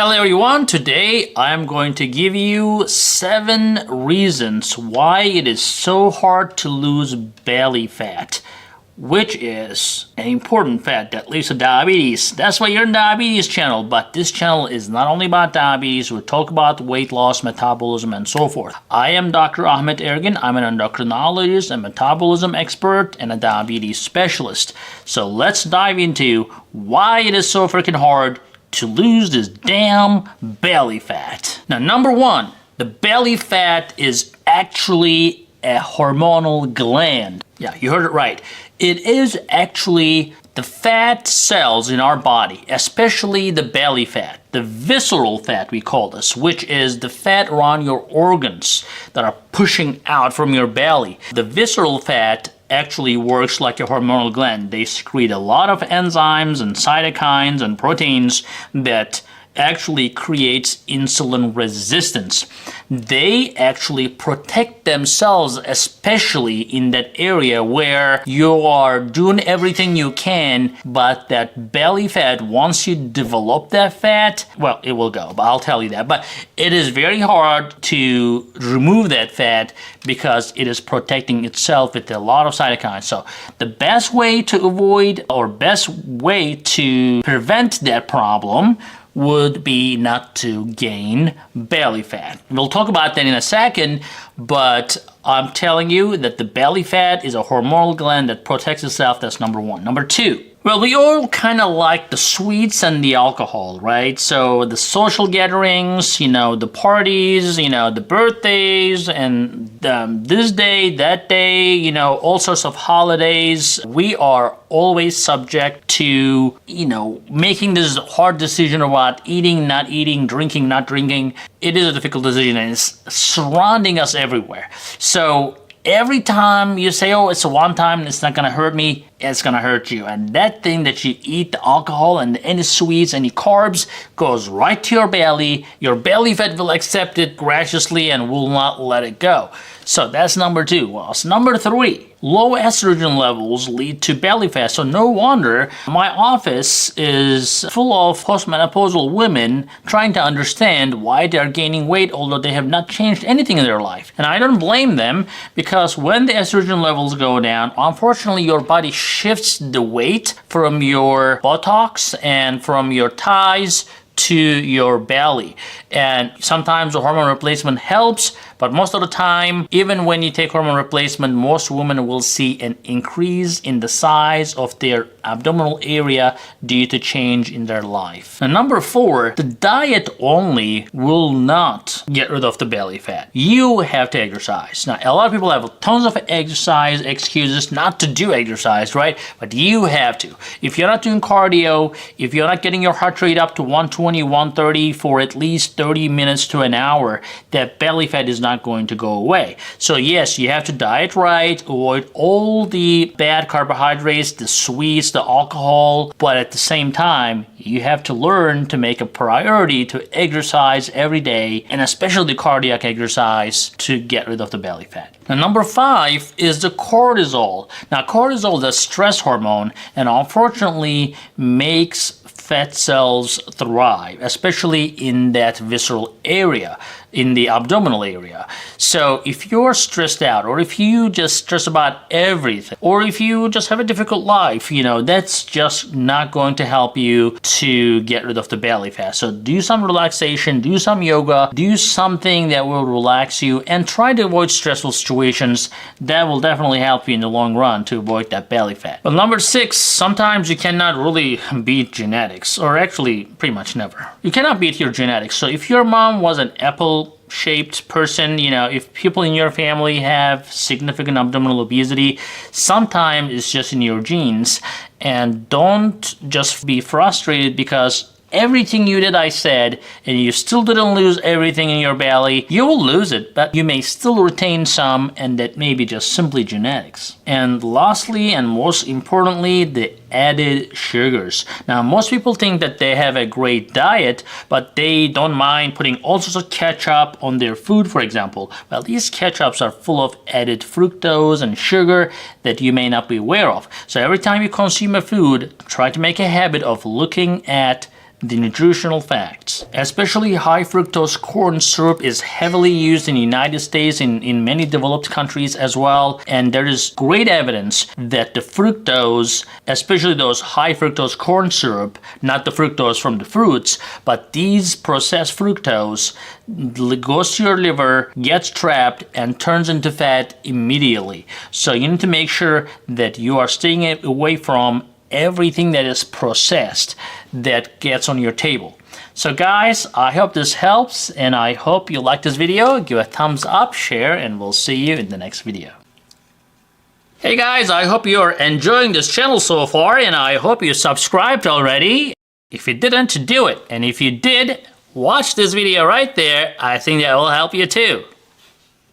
Hello everyone, today I'm going to give you 7 reasons why it is so hard to lose belly fat, which is an important fat that leads to diabetes. That's why you're in Diabetes channel, but this channel is not only about diabetes, we talk about weight loss, metabolism, and so forth. I am Dr. Ahmet Ergin. I'm an endocrinologist, a metabolism expert, and a diabetes specialist. So let's dive into why it is so freaking hard to lose this damn belly fat. Now, number 1, the belly fat is actually a hormonal gland. Yeah, you heard it right. It is actually the fat cells in our body, especially the belly fat, the visceral fat we call this, which is the fat around your organs that are pushing out from your belly. The visceral fat actually works like a hormonal gland. They secrete a lot of enzymes and cytokines and proteins that actually creates insulin resistance. They actually protect themselves, especially in that area where you are doing everything you can, but that belly fat, once you develop that fat, well, it will go, but I'll tell you that. But it is very hard to remove that fat because it is protecting itself with a lot of cytokines. So the best way to avoid or best way to prevent that problem would be not to gain belly fat. We'll talk about that in a second, but I'm telling you that the belly fat is a hormonal gland that protects itself. That's number 1. Number 2, well, we all kind of like the sweets and the alcohol, right? So the social gatherings, the parties, the birthdays, and this day, that day, all sorts of holidays. We are always subject to, making this hard decision about eating, not eating, drinking, not drinking. It is a difficult decision and it's surrounding us everywhere. So every time you say, oh, it's a one time, it's not gonna hurt me, it's gonna hurt you. And that thing that you eat, the alcohol and any sweets, any carbs, goes right to your belly. Your belly fat will accept it graciously and will not let it go. So that's number 2. Well, so number 3, low estrogen levels lead to belly fat. So no wonder my office is full of postmenopausal women trying to understand why they are gaining weight, although they have not changed anything in their life. And I don't blame them, because when the estrogen levels go down, unfortunately your body shifts the weight from your buttocks and from your thighs to your belly. And sometimes the hormone replacement helps, but most of the time, even when you take hormone replacement, most women will see an increase in the size of their abdominal area due to change in their life. And number 4, the diet only will not get rid of the belly fat. You have to exercise. Now, a lot of people have tons of exercise excuses not to do exercise, right? But you have to. If you're not doing cardio, if you're not getting your heart rate up to 120, 130 for at least 30 minutes to an hour, that belly fat is not going to go away. So yes, you have to diet right, avoid all the bad carbohydrates, the sweets, the alcohol, but at the same time, you have to learn to make a priority to exercise every day, and especially cardiac exercise, to get rid of the belly fat. Now, number 5 is the cortisol. Now, cortisol is a stress hormone and unfortunately makes fat cells thrive, especially in that visceral area, in the abdominal area. So if you're stressed out, or if you just stress about everything, or if you just have a difficult life, that's just not going to help you to get rid of the belly fat. So do some relaxation, do some yoga, do something that will relax you, and try to avoid stressful situations. That will definitely help you in the long run to avoid that belly fat. But number 6, sometimes you cannot really beat genetics, or actually pretty much never. You cannot beat your genetics. So if your mom was an apple-shaped person, if people in your family have significant abdominal obesity, sometimes it's just in your genes. And don't just be frustrated because everything you did, I said, and you still didn't lose everything in your belly. You will lose it, but you may still retain some, and that may be just simply genetics. And lastly, and most importantly, the added sugars. Now, most people think that they have a great diet, but they don't mind putting all sorts of ketchup on their food, for example. Well, these ketchups are full of added fructose and sugar that you may not be aware of. So every time you consume a food, try to make a habit of looking at the nutritional facts. Especially high fructose corn syrup is heavily used in the United States, in many developed countries as well. And there is great evidence that the fructose, especially those high fructose corn syrup, not the fructose from the fruits, but these processed fructose goes to your liver, gets trapped, and turns into fat immediately. So you need to make sure that you are staying away from everything that is processed that gets on your table. So guys, I hope this helps, and I hope you like this video. Give a thumbs up, share, and we'll see you in the next video. Hey guys, I hope you're enjoying this channel so far, and I hope you subscribed already. If you didn't, do it. And if you did, watch this video right there. I think that will help you too.